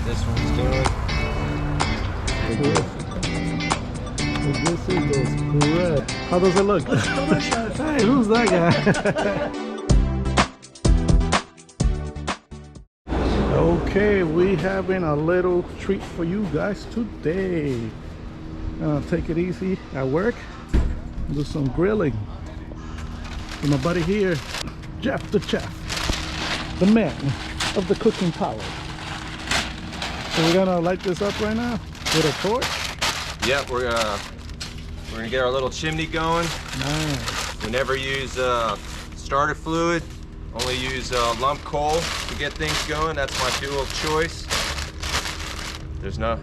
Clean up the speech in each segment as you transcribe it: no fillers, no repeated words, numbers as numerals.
This one's good. This is good. How does it look? Hey, who's that guy? Okay, we having a little treat for you guys today. Take it easy at work. Do some grilling. With my buddy here, Jeff the Chef, the man of the cooking power. So we're gonna light this up right now with a torch. Yep, we're gonna get our little chimney going. Nice. We never use starter fluid. Only use lump coal to get things going. That's my fuel of choice. There's no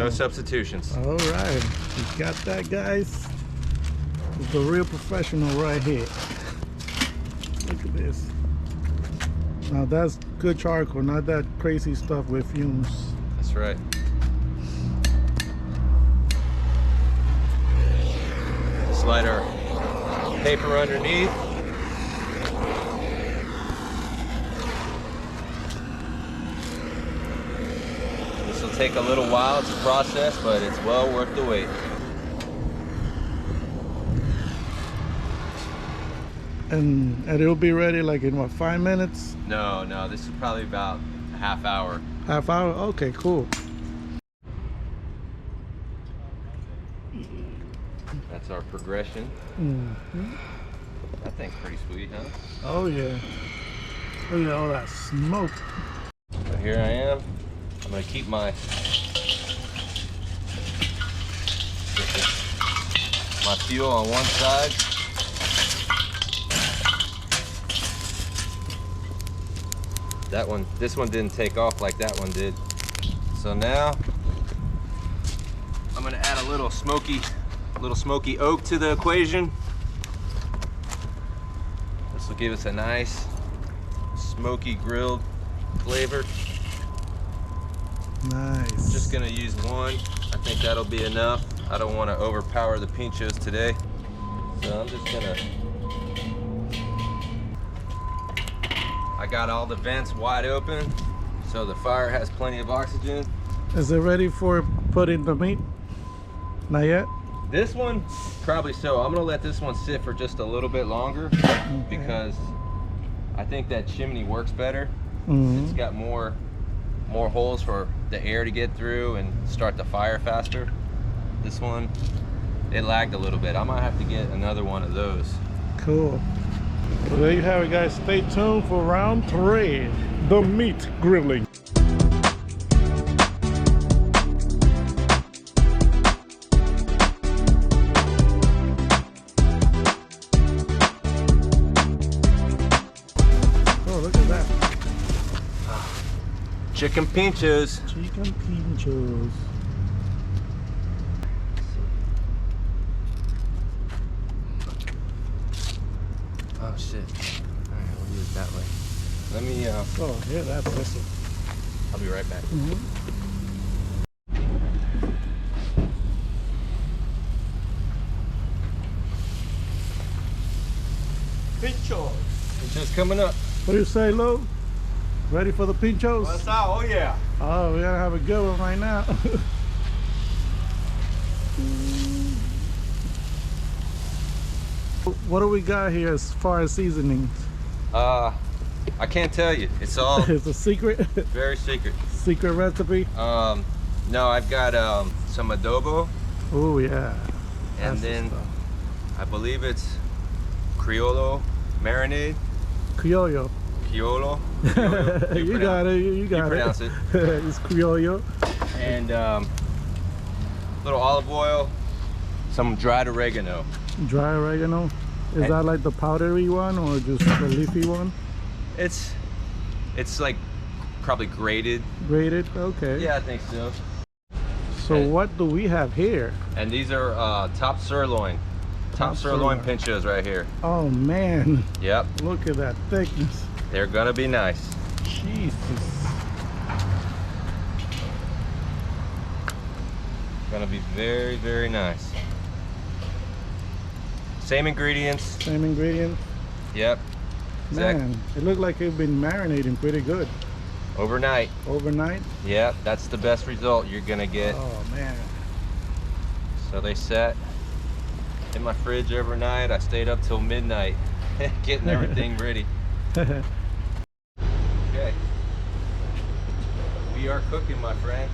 substitutions. All right, we got that, guys. It's the real professional right here. Look at this. Now that's good charcoal, not that crazy stuff with fumes. That's right. Slide our paper underneath. This will take a little while. It's a process, but it's well worth the wait. And it'll be ready like in what, 5 minutes? No, this is probably about a half hour. Half hour? Okay, cool. That's our progression. That thing's pretty sweet, huh? Oh yeah. Look at all that smoke. So here I am. I'm gonna keep my fuel on one side. This one didn't take off like that one did. So now I'm gonna add a little smoky oak to the equation. This will give us a nice smoky grilled flavor. Nice. Just gonna use one. I think that'll be enough. I don't want to overpower the Pinchos today, so I'm just gonna. I got all the vents wide open, so the fire has plenty of oxygen. Is it ready for putting the meat? Not yet? This one, probably so. I'm gonna let this one sit for just a little bit longer because I think that chimney works better. It's got more holes for the air to get through and start the fire faster. This one, it lagged a little bit. I might have to get another one of those. Cool. Well, there you have it, guys. Stay tuned for round 3, the meat grilling. Oh, look at that. Chicken Pinchos. Chicken Pinchos. Oh shit. Alright, we'll use it that way. Let me Oh, yeah, that's awesome. I'll be right back. Pinchos coming up. What do you say, Lou? Ready for the Pinchos? What's up? Oh yeah. Oh, we're gonna have a good one right now. What do we got here as far as seasonings? I can't tell you. It's all It's a secret? very secret. Secret recipe? No, I've got some adobo. Oh yeah. And That's the then stuff. I believe it's Criollo marinade. Criollo. Criollo. You got it. You got it. pronounce it. It's Criollo. And little olive oil, some dried oregano. Dry oregano. Is And- that like the powdery one or just the leafy one? It's like probably grated. Grated? Okay. Yeah, I think so. So And- what do we have here? And these are top sirloin. Top sirloin Pinchos right here. Oh man. Yep, Look at that thickness. they're gonna be nice. Jesus. Gonna be very, very nice. Same ingredients. Same ingredients. Yep. Man, it looked like it's been marinating pretty good. Overnight. Overnight? Yep, that's the best result you're gonna get. Oh man. So they sat in my fridge overnight. I stayed up till midnight getting everything ready. Okay. We are cooking, my friend.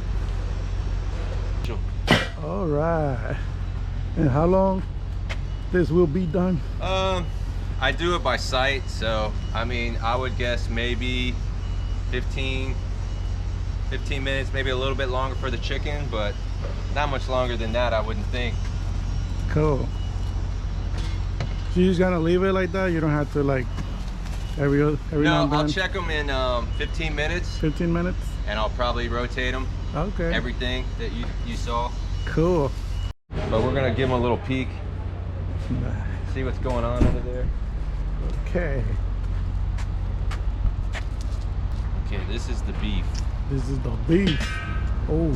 All right. And how long this will be done? I do it by sight, so I mean, I would guess maybe 15 minutes, maybe a little bit longer for the chicken, but not much longer than that, I wouldn't think. Cool. So you're just gonna leave it like that? You don't have to like every No, now and then? I'll check them in 15 minutes. 15 minutes? And I'll probably rotate them. Okay. Everything that you saw. Cool. But we're gonna give them a little peek. See what's going on under there. Okay. Okay, this is the beef. This is the beef. Oh.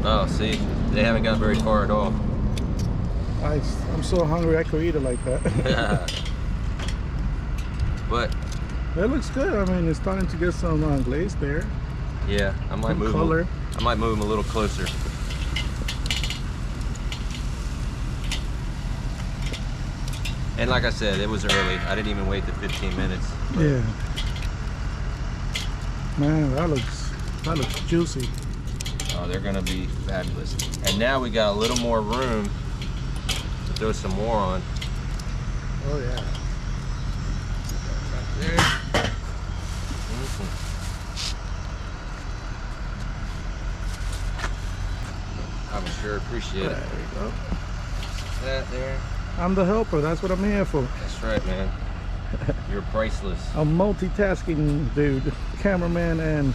Oh, see, they haven't gone very far at all. I'm so hungry I could eat it like that. But that looks good. I mean, it's starting to get some glaze there. yeah, I might Some move color. I might move them a little closer. And like I said, it was early. I didn't even wait the 15 minutes. But Yeah. Man, that looks juicy. oh, they're gonna be fabulous. And now we got a little more room to throw some more on. Oh yeah. Right there. Mhm. I would sure appreciate it. There we go. That there. I'm the helper. That's what I'm here for. That's right, man. You're priceless. A multitasking dude, cameraman and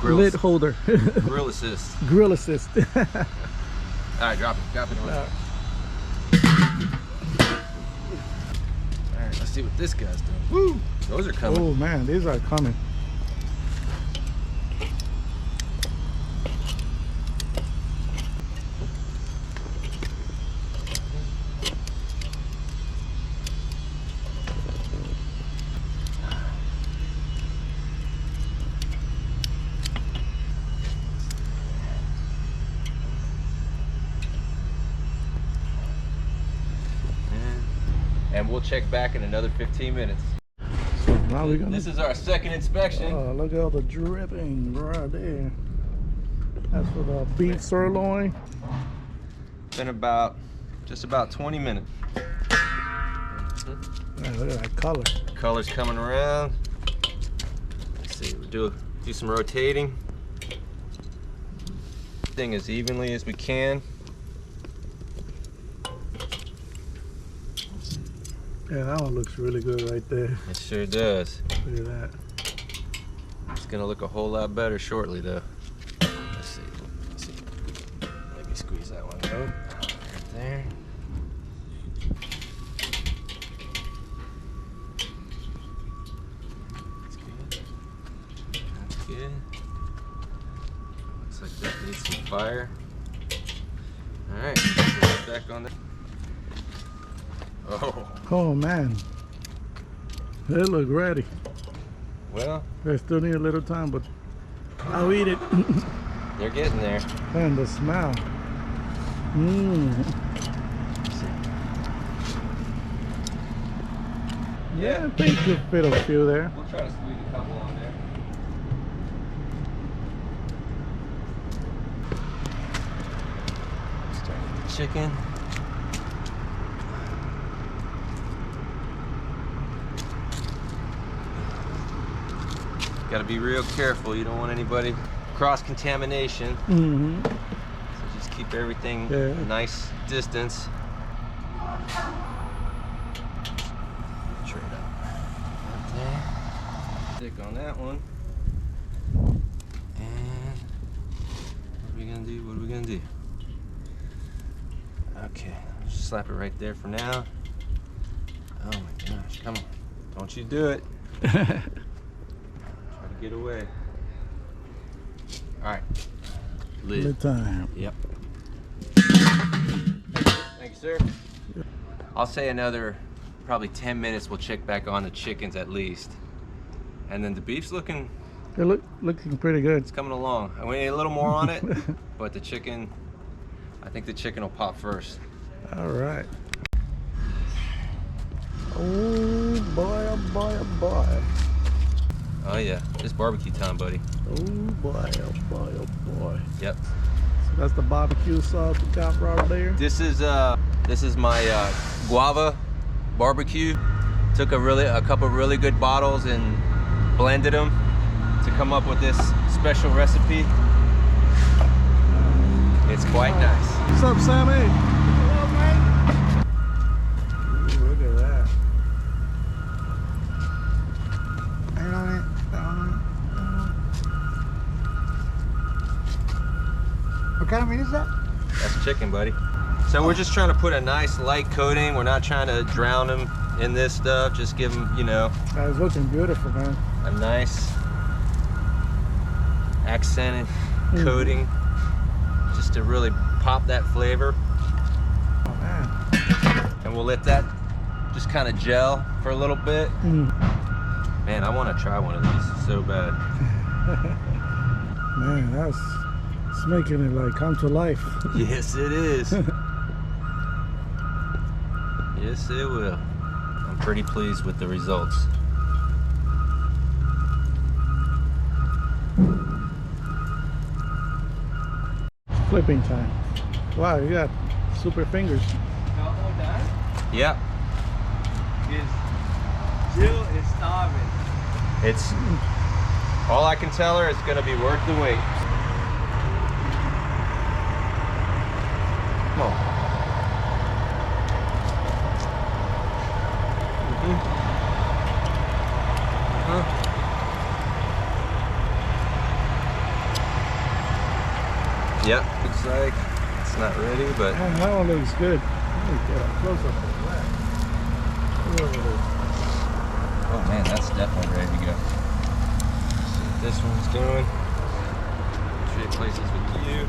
Grill, lid holder, grill assist. grill assist. All right, drop it on. All right, let's see what this guy's doing. Woo! Those are coming. Oh man, these are coming. And we'll check back in another 15 minutes. So now we're gonna. This is our second inspection. Oh, look at all the dripping right there. That's for the beef sirloin. Been just about 20 minutes. Man, look at that color. Color's coming around. Let's see, we'll do some rotating. Thing as evenly as we can. Yeah, that one looks really good right there. It sure does. Look at that. It's gonna look a whole lot better shortly, though. Let's see. Maybe squeeze that one out. Right there. That's good. That's good. Looks like that needs some fire. All right, put it back on there. Oh. Oh man, they look ready. Well, They still need a little time, but I'll eat it. they're getting there. And the smell. Mmm. Yeah, I think you'll fit a few there. We'll try to squeeze a couple on there. Start with the chicken. Got to be real careful. You don't want anybody cross-contamination. Mm-hmm. So just keep everything Yeah. a nice distance. Straight up. Right there. Stick on that one. And what are we gonna do? What are we gonna do? Okay, just slap it right there for now. Oh my gosh, come on. Don't you do it. Get away. All right. Lid. Good time. Yep. Thank you, sir. I'll say another probably 10 minutes we'll check back on the chickens at least. And then the beef's looking... They're looking pretty good. It's coming along. I need a little more on it, but the chicken, I think the chicken will pop first. All right. Oh boy, oh boy, oh boy. Oh yeah, it's barbecue time, buddy. Oh boy, oh boy, oh boy. Yep. So that's the barbecue sauce we got right there. This is my guava barbecue. Took a couple really good bottles and blended them to come up with this special recipe. It's quite nice. What's up, Sammy? Hello, man. Ooh, look at that. Down on it, down on it. What kind of meat is that? That's chicken, buddy. So we're just trying to put a nice light coating. We're not trying to drown them in this stuff. Just give them, you know, It's looking beautiful, man. a nice accented coating, just to really pop that flavor. Oh, man. And we'll let that just kind of gel for a little bit. Man, I want to try one of these so bad. Man, it's making it like come to life. Yes, it is. Yes, it will. I'm pretty pleased with the results. Flipping time. Wow, you got super fingers. Yep. Jill is starving. It's all I can tell her. It's going to be worth the wait. Come on. Yep, looks like it's not ready, but Oh, that one looks good. Let me get a close up of that. oh man, that's definitely ready to go. See what this one's doing. Trade places with you.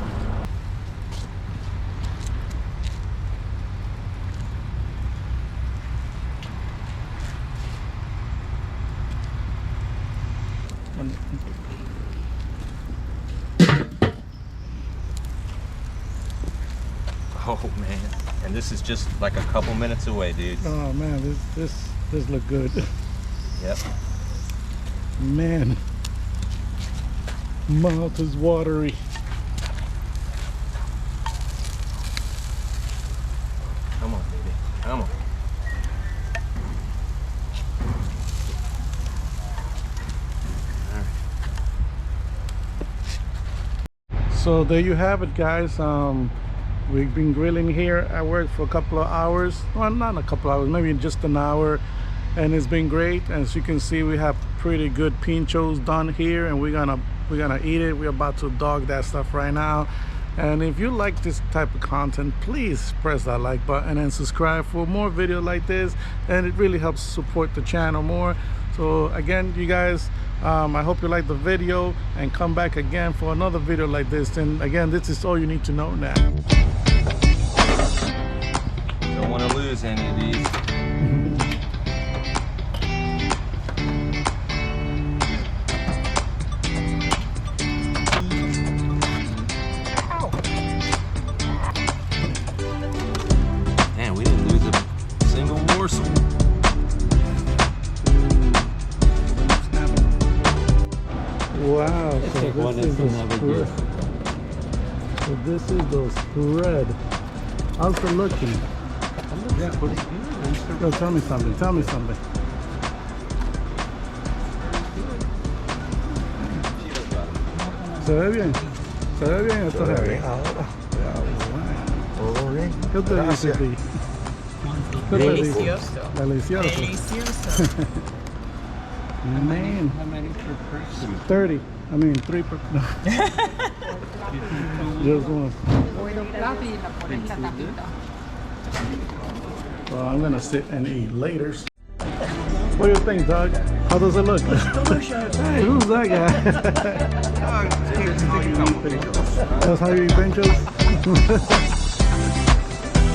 Oh man, and this is just like a couple minutes away, dude. Oh man, this look good. Yep. Man, mouth is watery. Come on, baby. Come on. So there you have it, guys. We've been grilling here at work for a couple of hours. Well, not a couple of hours, maybe just an hour, and it's been great. As you can see, we have pretty good pinchos done here, and we're gonna eat it. We're about to dog that stuff right now. And if you like this type of content, please press that like button and subscribe for more videos like this, and it really helps support the channel more. So again, you guys, I hope you like the video and come back again for another video like this. And again, this is all you need to know now. Don't want to lose any of these. Man, we didn't lose a single morsel. Wow, so take one this is and the another spread. gift. So this is the spread. How's it looking? Yo, tell me something, tell me something. ¿Se ve bien? ¿Se ve bien o está heavy? Todo bien. ¿Qué te dice a ti? ¿Qué te dice? Delicioso. Delicioso. Delicioso. Man, How many per person? 30. I mean, 3 per... No. Just one. Well, I'm gonna sit and eat later. What do you think, Doug? How does it look? Hey, who's that guy? That's how you eat Pinchos?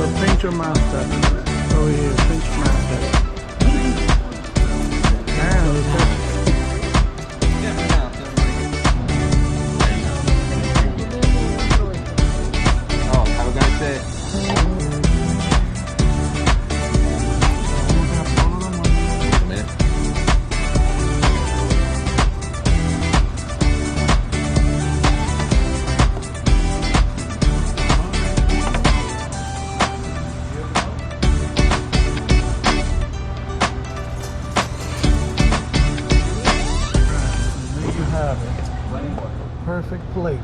The Pincho Master. Oh yeah, Pinch Master. Man, Oh, have a good day. Man. there you have it. Perfect plate.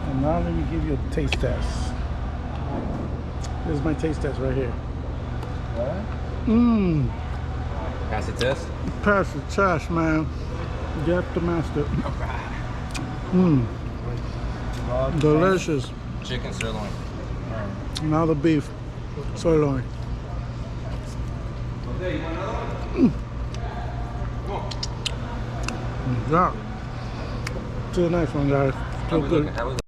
And now let me give you a taste test. This is my taste test right here. Mmm. Pass the test. Pass the test, man. Get the master. Mmm. Delicious. Chicken sirloin. Now the beef. Sirloin. Okay, you want another one? Yeah. To the next one, guys. How So we good. looking? How we looking?